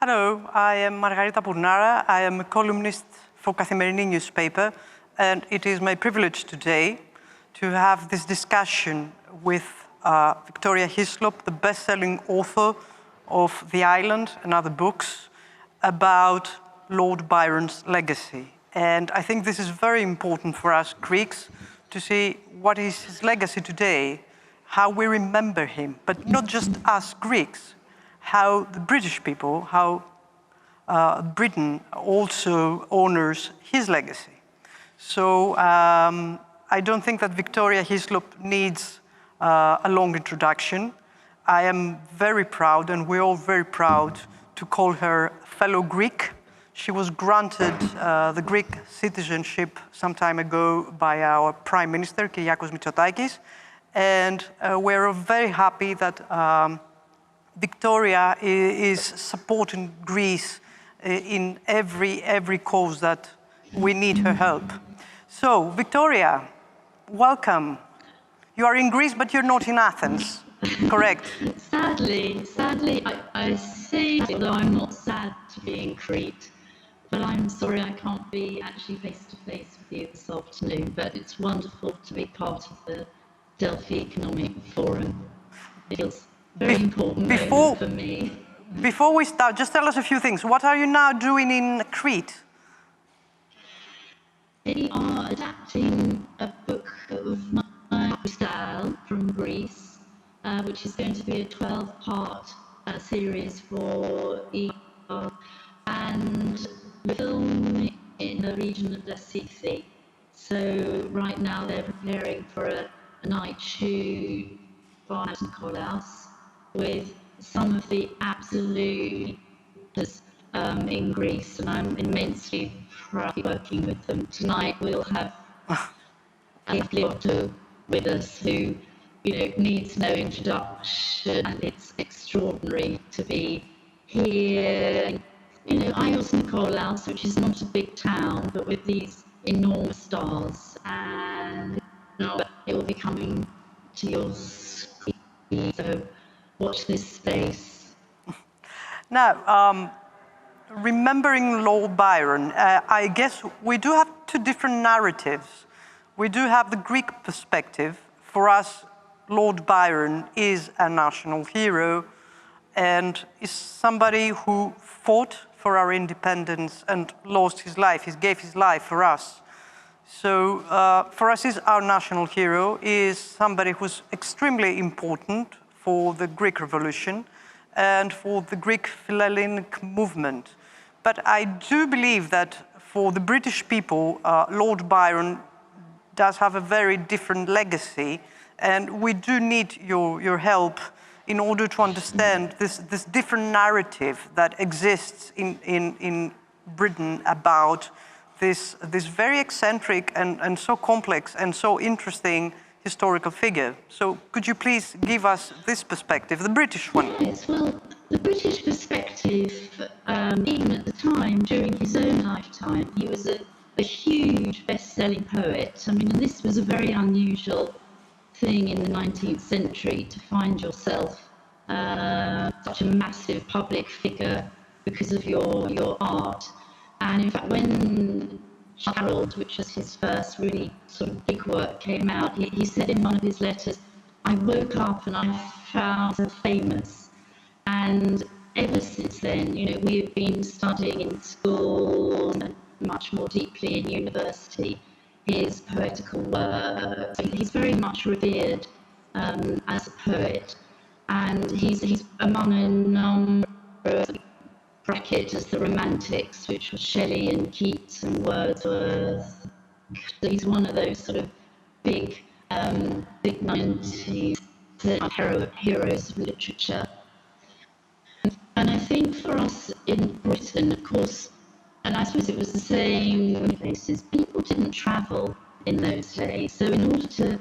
Hello, I am Margarita Pournara. I am a columnist for Kathimerini newspaper, and it is my privilege today to have this discussion with Victoria Hislop, the best-selling author of The Island and other books, about Lord Byron's legacy. And I think this is very important for us Greeks to see what is his legacy today, how we remember him, but not just us Greeks, how the British people, how Britain also honors his legacy. So I don't think that Victoria Hislop needs a long introduction. I am very proud, and we're all very proud, to call her fellow Greek. She was granted the Greek citizenship some time ago by our Prime Minister, Kyriakos Mitsotakis, and we're very happy that Victoria is supporting Greece in every cause that we need her help. So, Victoria, welcome. You are in Greece, but you're not in Athens, correct? Sadly, I say, although I'm not sad to be in Crete, but I'm sorry I can't be actually face-to-face with you this afternoon, but it's wonderful to be part of the Delphi Economic Forum. It feels very important moment for me. Before we start, just tell us a few things. What are you now doing in Crete? They are adapting a book of my style from Greece, which is going to be a 12-part series for ER, and film in the region of Delphi. So right now they're preparing for a night shoot by Nikolaos with some of the absolute in Greece, and I'm immensely proud to be working with them. Tonight we'll have Hislop with us, who needs no introduction, and it's extraordinary to be here. Ios Nikolaos, which is not a big town, but with these enormous stars, and it will be coming to your screen, so watch this space. Now, remembering Lord Byron, I guess we do have two different narratives. We do have the Greek perspective. For us, Lord Byron is a national hero and is somebody who fought for our independence and lost his life. He gave his life for us. So for us, he's our national hero. He is somebody who's extremely important for the Greek Revolution and for the Greek Philhellenic movement. But I do believe that for the British people, Lord Byron does have a very different legacy, and we do need your help in order to understand this different narrative that exists in Britain about this very eccentric and so complex and so interesting historical figure. So could you please give us this perspective, the British one? Yes, well, the British perspective, even at the time, during his own lifetime, he was a huge best-selling poet. I mean, this was a very unusual thing in the 19th century, to find yourself such a massive public figure because of your art. And in fact, when Harold, which was his first really sort of big work, came out, he said in one of his letters, "I woke up and I found myself famous." And ever since then, we have been studying in school and much more deeply in university his poetical work. So he's very much revered as a poet, and he's among a number of bracket as the Romantics, which was Shelley and Keats and Wordsworth. He's one of those sort of big 90s heroes of literature. And I think for us in Britain, of course, and I suppose it was the same in places, people didn't travel in those days. So in order to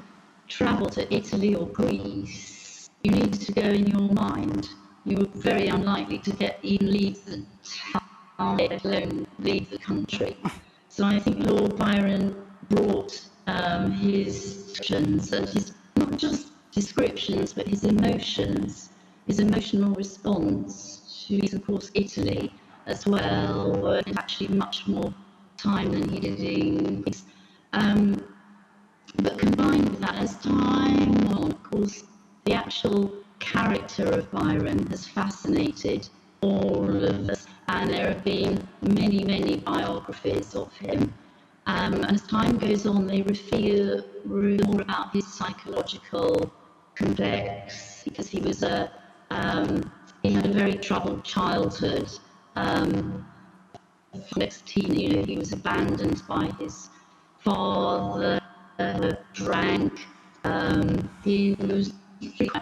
travel to Italy or Greece, you needed to go in your mind. You were very unlikely to even leave the town, let alone leave the country. So I think Lord Byron brought his descriptions, and not just descriptions, but his emotions, his emotional response to, of course, Italy as well, and actually much more time than he did in Greece. But combined with that, as time on, of course, the actual character of Byron has fascinated all of us, and there have been many, many biographies of him. And as time goes on, they reveal more about his psychological complex, because he was he had a very troubled childhood. Next teen, he was abandoned by his father, drank. He was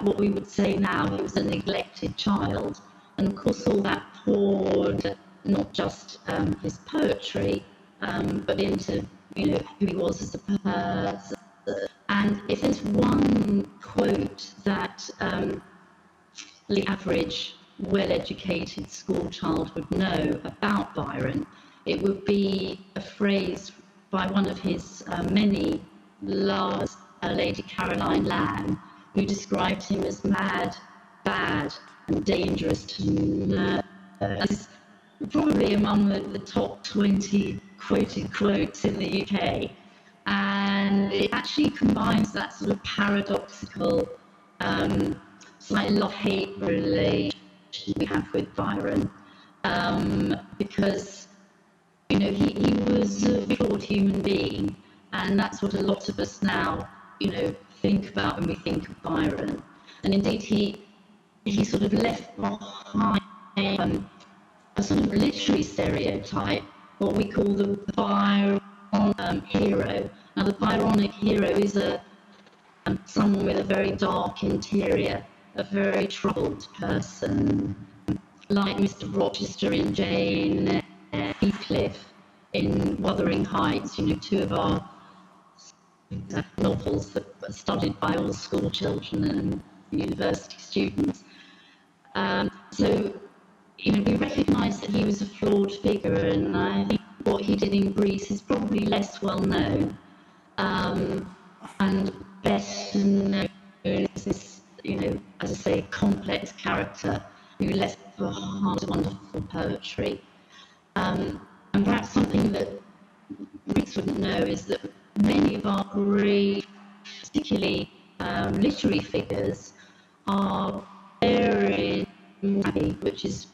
what we would say now, he was a neglected child. And of course, all that poured not just his poetry, but into who he was as a person. And if there's one quote that the average well-educated school child would know about Byron, it would be a phrase by one of his many lovers, Lady Caroline Lamb, who described him as mad, bad, and dangerous to learn. This is probably among the top 20 quoted quotes in the UK. And it actually combines that sort of paradoxical, slight love-hate relation we have with Byron, because he was a flawed human being, and that's what a lot of us now think about when we think of Byron. And indeed, he sort of left behind a sort of literary stereotype, what we call the Byron hero. Now, the Byronic hero is someone with a very dark interior, a very troubled person, like Mr. Rochester in Jane Heathcliff in Wuthering Heights, two of our novels that are studied by all school children and university students. So, we recognise that he was a flawed figure, and I think what he did in Greece is probably less well known, and best known as this, as I say, complex character who left behind wonderful poetry. And perhaps something that Greeks wouldn't know is that many of our great, particularly literary figures, are buried in Abbey, which is,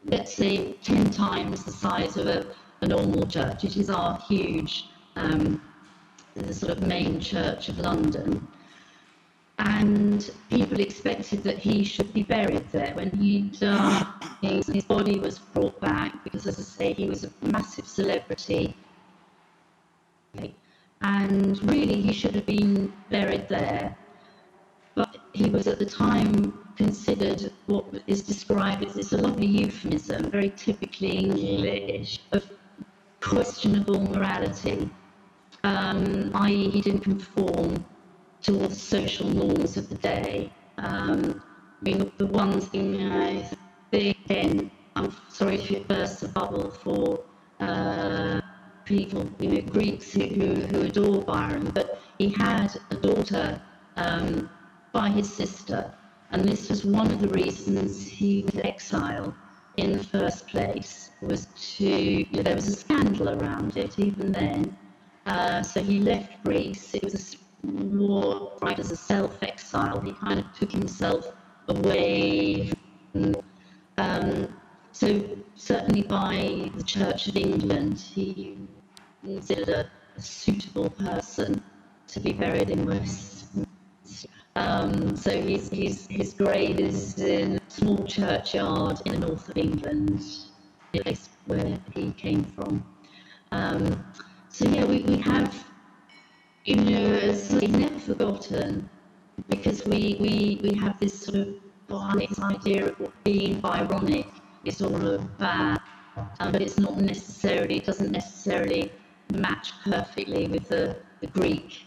let's say, 10 times the size of a normal church. It is our huge, the sort of main church of London. And people expected that he should be buried there. When he died, his body was brought back because, as I say, he was a massive celebrity. And really, he should have been buried there. But he was at the time considered what is described as this lovely euphemism, very typically English, of questionable morality, i.e. he didn't conform to all the social norms of the day. The one thing I think, again, I'm sorry if it bursts a bubble for people, Greeks who adore Byron, but he had a daughter by his sister, and this was one of the reasons he was exiled in the first place, was there was a scandal around it even then. So he left Greece. It was more right as a self-exile. He kind of took himself away. So certainly by the Church of England, he considered a suitable person to be buried in Westminster. So his grave is in a small churchyard in the north of England, the place where he came from. So yeah, we have, as he's never forgotten, because we have this sort of this idea of what being Byronic is all about, but it doesn't necessarily match perfectly with the Greek.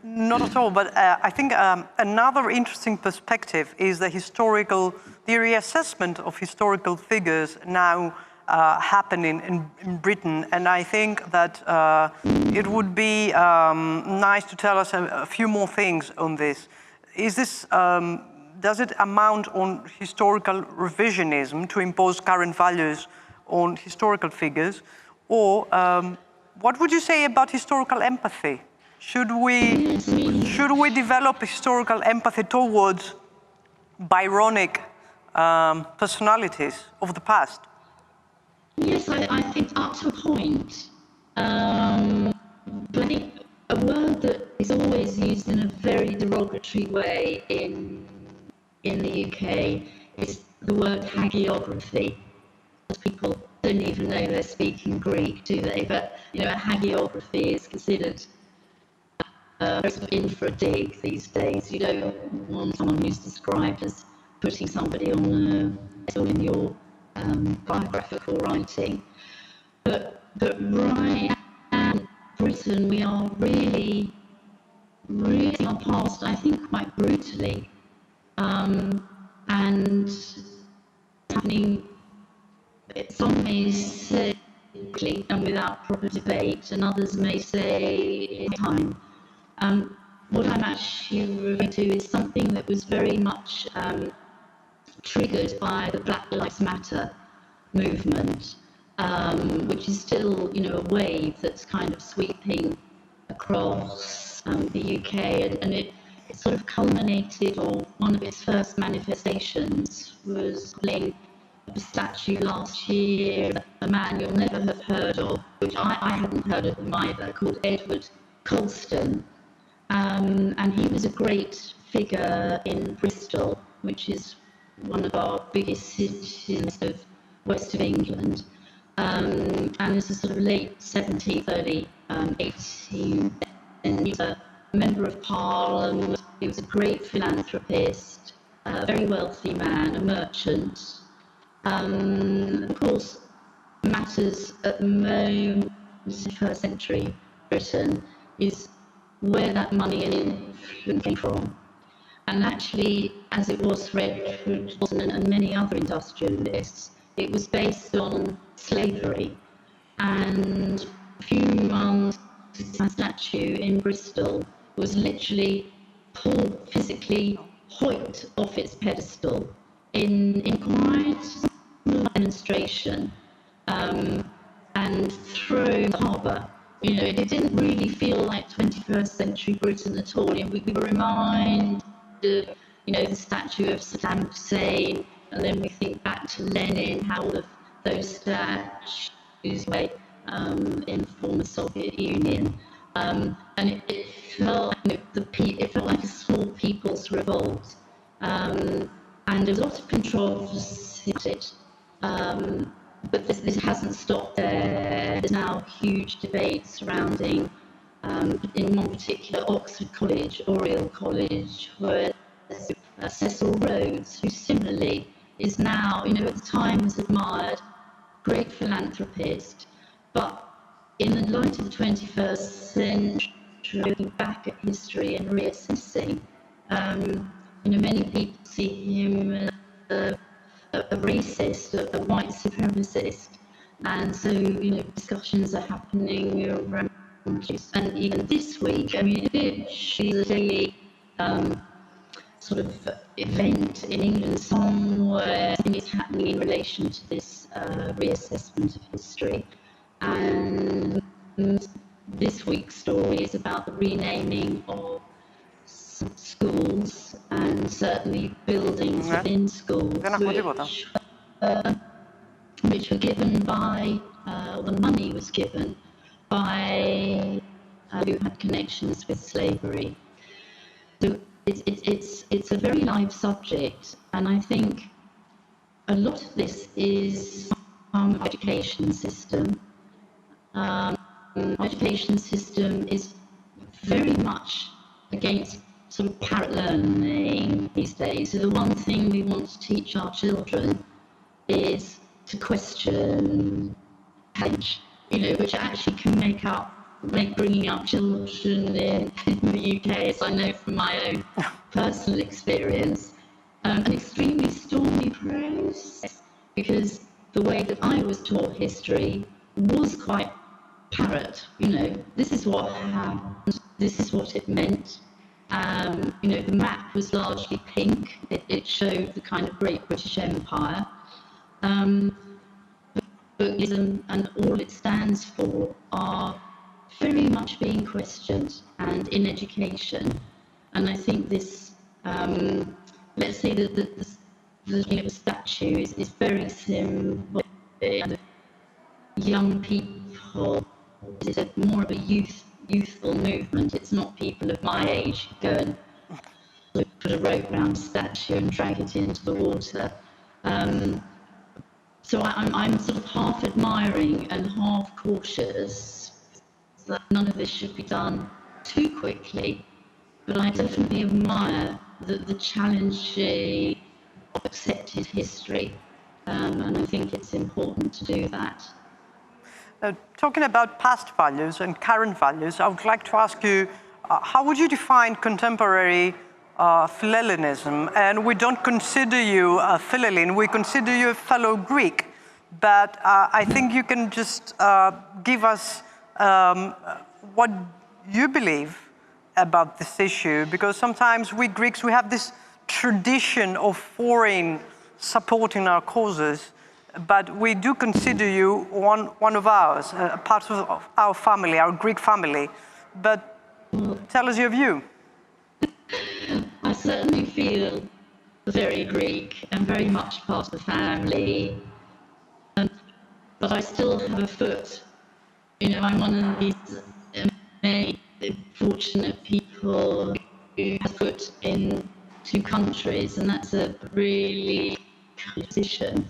Not at all, but I think another interesting perspective is the reassessment of historical figures now happening in Britain, and I think that it would be nice to tell us a few more things on this. Is this does it amount on historical revisionism to impose current values on historical figures? Or what would you say about historical empathy? Should we develop historical empathy towards Byronic personalities of the past? Yes, I think up to a point. But I think a word that is always used in a very derogatory way in the UK is the word hagiography. People don't even know they're speaking Greek, do they? But a hagiography is considered in for a dig these days. You don't want someone who's described as putting somebody on in your biographical writing. But right now in Britain, we are really our past, I think, quite brutally, and happening. Some may say quickly and without proper debate, and others may say in time. What I'm actually referring to is something that was very much triggered by the Black Lives Matter movement, which is still, a wave that's kind of sweeping across the UK, and it sort of culminated, or one of its first manifestations was playing a statue last year, a man you'll never have heard of, which I hadn't heard of him either, called Edward Colston. And he was a great figure in Bristol, which is one of our biggest cities of west of England. And it's a sort of late 17th, early 18th, and he was a member of Parliament. He was a great philanthropist, a very wealthy man, a merchant. Of course, matters at the moment, first century Britain, is where that money and influence came from. And actually, as it was for Edward Colston and many other industrialists, it was based on slavery. And a few months, my statue in Bristol was literally pulled, physically hoiked off its pedestal in quite a demonstration, and thrown in the harbour. It didn't really feel like 21st century Britain at all. We were reminded, the statue of Saddam Hussein, and then we think back to Lenin, how all of those statues were in the former Soviet Union, and it felt like it felt like a small people's revolt, and there was a lot of controversy about it. But this hasn't stopped there. There's now huge debate surrounding, in one particular, Oxford College, Oriel College, where Cecil Rhodes, who similarly is now, at the time was admired, great philanthropist, but in the light of the 21st century, looking back at history and reassessing, many people see him as a racist, a white supremacist, and so discussions are happening around. And even this week, she's a daily sort of event in England somewhere. Something is happening in relation to this reassessment of history, and this week's story is about the renaming of schools and certainly buildings within schools which were given by, the money was given by who had connections with slavery. So it's a very live subject, and I think a lot of this is education system. Education system is very much against sort of parrot learning these days. So the one thing we want to teach our children is to question challenge, which actually can make bringing up children in the UK, as I know from my own personal experience, an extremely stormy process, because the way that I was taught history was quite parrot. This is what happened, this is what it meant, The map was largely pink. It showed the kind of Great British Empire. Buddhism and all it stands for are very much being questioned, and in education. And I think this, let's say that the statue is very symbolic. Young people, it's more of a youthful movement. It's not people of my age who go and put a rope around a statue and drag it into the water. So I'm sort of half admiring and half cautious that none of this should be done too quickly, but I definitely admire the challenging of accepted history, and I think it's important to do that. Talking about past values and current values, I would like to ask you, how would you define contemporary Philhellenism? And we don't consider you a Philhellene, we consider you a fellow Greek. But I think you can just give us what you believe about this issue, because sometimes we Greeks, we have this tradition of foreign supporting our causes, but we do consider you one of ours, a part of our family, our Greek family. But tell us your view. I certainly feel very Greek and very much part of the family, but I still have a foot. I'm one of these many fortunate people who have a foot in 2 countries, and that's a really good position.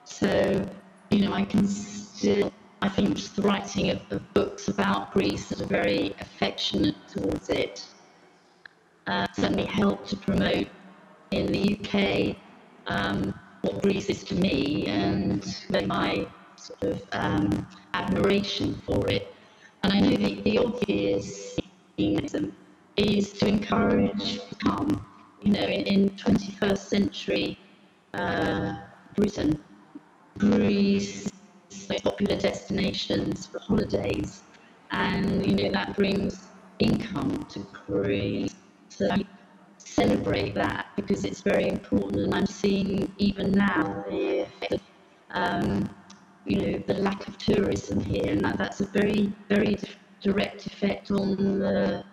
So, I can still, I think just the writing of books about Greece that are very affectionate towards it certainly helped to promote in the UK what Greece is to me, and my sort of admiration for it. And I know the obvious thing is to encourage calm. In 21st century Britain, Greece, popular destinations for holidays, and that brings income to Greece. So I celebrate that because it's very important, and I'm seeing even now the effect of the lack of tourism here, and that's a very, very direct effect on the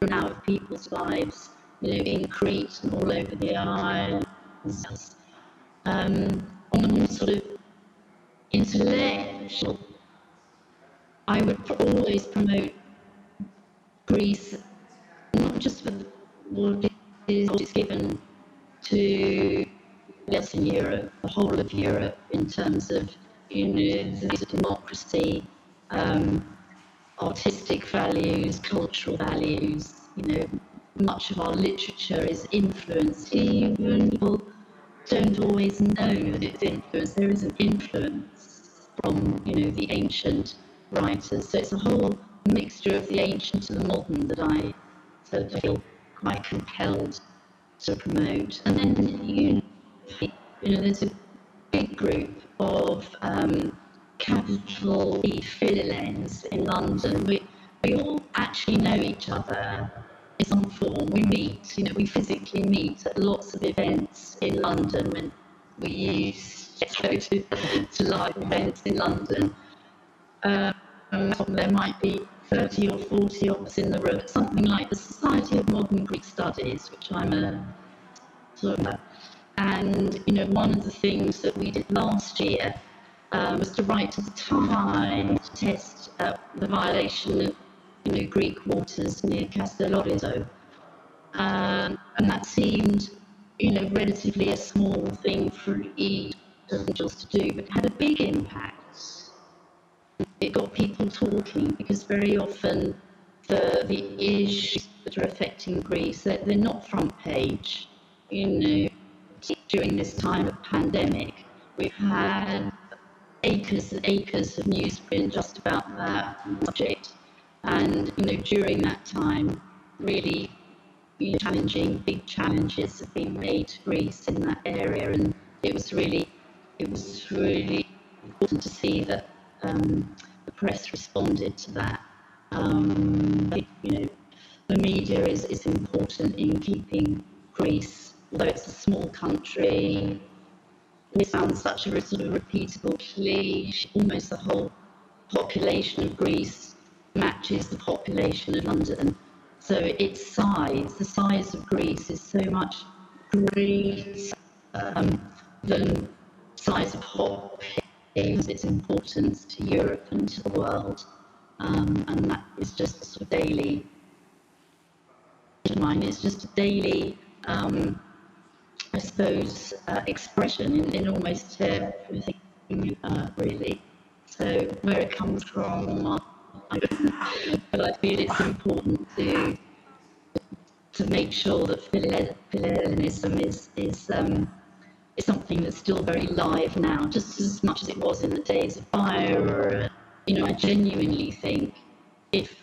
now of people's lives, in Crete and all over the islands. On a more sort of intellectual, I would always promote Greece, not just for what it's given to us in Europe, the whole of Europe, in terms of the democracy, artistic values, cultural values. Much of our literature is influenced. Even people don't always know that it's influenced. There is an influence from the ancient writers. So it's a whole mixture of the ancient and the modern that I feel quite compelled to promote. And then there's a big group of capital E Philhellenes in London. We all actually know each other in some form. We meet, we physically meet at lots of events in London when we used to go to live events in London. There might be 30 or 40 of us in the room at something like the Society of Modern Greek Studies, which I'm a sort of. And one of the things that we did last year was to write to the Times to test the violation of Greek waters near Castellorizo, and that seemed relatively a small thing for each individuals to do, but it had a big impact. It got people talking, because very often the issues that are affecting Greece, they're not front page. During this time of pandemic, we've had acres and acres of newsprint just about that subject, and during that time, really big challenges have been made to Greece in that area, and it was really important to see that the press responded to that. the media is important in keeping Greece, although it's a small country. We found such a sort of repeatable cliche. Almost the whole population of Greece matches the population of London. So its size, the size of Greece, is so much greater than size of population, its importance to Europe and to the world. And that is just a sort of daily, it's just a daily, I suppose, expression in almost everything, really. So where it comes from, I don't know, but I feel it's important to make sure that Philhellenism is something that's still very live now, just as much as it was in the days of Byron. I genuinely think if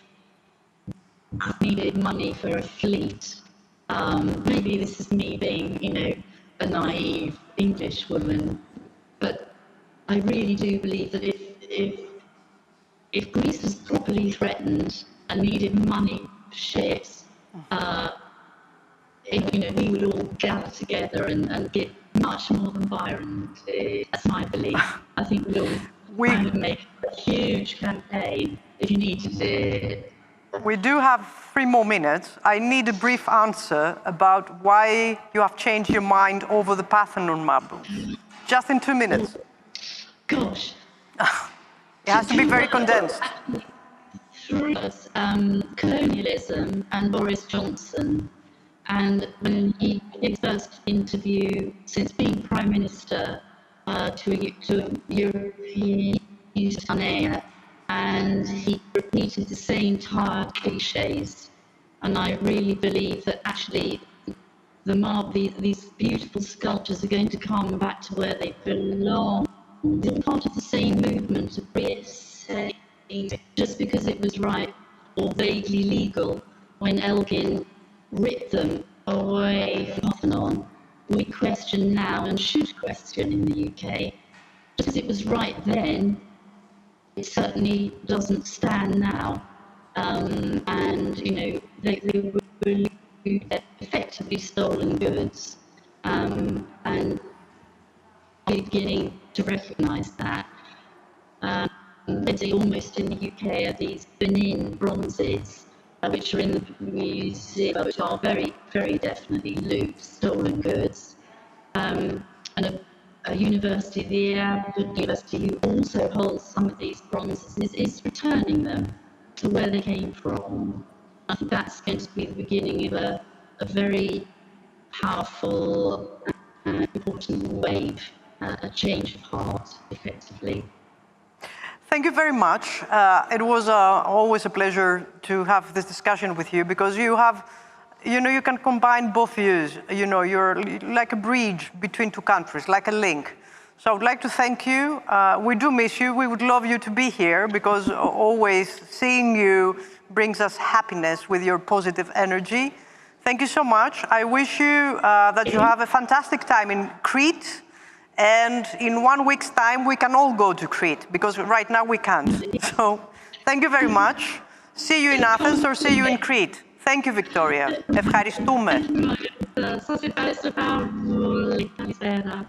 I needed money for a fleet, maybe this is me being, a naive English woman, but I really do believe that if Greece was properly threatened and needed money for ships, we would all gather together and give much more than Byron did. That's my belief. I think we'd all kind of make a huge campaign if you needed it. We do have 3 more minutes. I need a brief answer about why you have changed your mind over the Parthenon marble. Just in 2 minutes. Gosh. It has to be very condensed. Colonialism and Boris Johnson. And when he did his first interview since being Prime Minister to a European Union, and he repeated the same tired cliches. And I really believe that actually these beautiful sculptures are going to come back to where they belong. They're part of the same movement of reassessing, just because it was right or vaguely legal when Elgin ripped them away from Parthenon. We question now and should question in the UK. Just because it was right then, it certainly doesn't stand now. They were effectively stolen goods, and we're beginning to recognise that. Almost in the UK are these Benin bronzes, which are in the museum, which are very, very definitely loot, stolen goods. And a university, the university who also holds some of these bronzes, is returning them to where they came from. I think that's going to be the beginning of a very powerful and important wave, a change of heart, effectively. Thank you very much. It was always a pleasure to have this discussion with you, because you can combine both views. You're like a bridge between 2 countries, like a link. So I would like to thank you. We do miss you. We would love you to be here, because always seeing you brings us happiness with your positive energy. Thank you so much. I wish you that you have a fantastic time in Crete. And in 1 week's time, we can all go to Crete, because right now we can't. So thank you very much. See you in Athens or see you in Crete. Thank you, Victoria. Ευχαριστούμε. Σας ευχαριστώ πάρα πολύ. Καλησπέρα.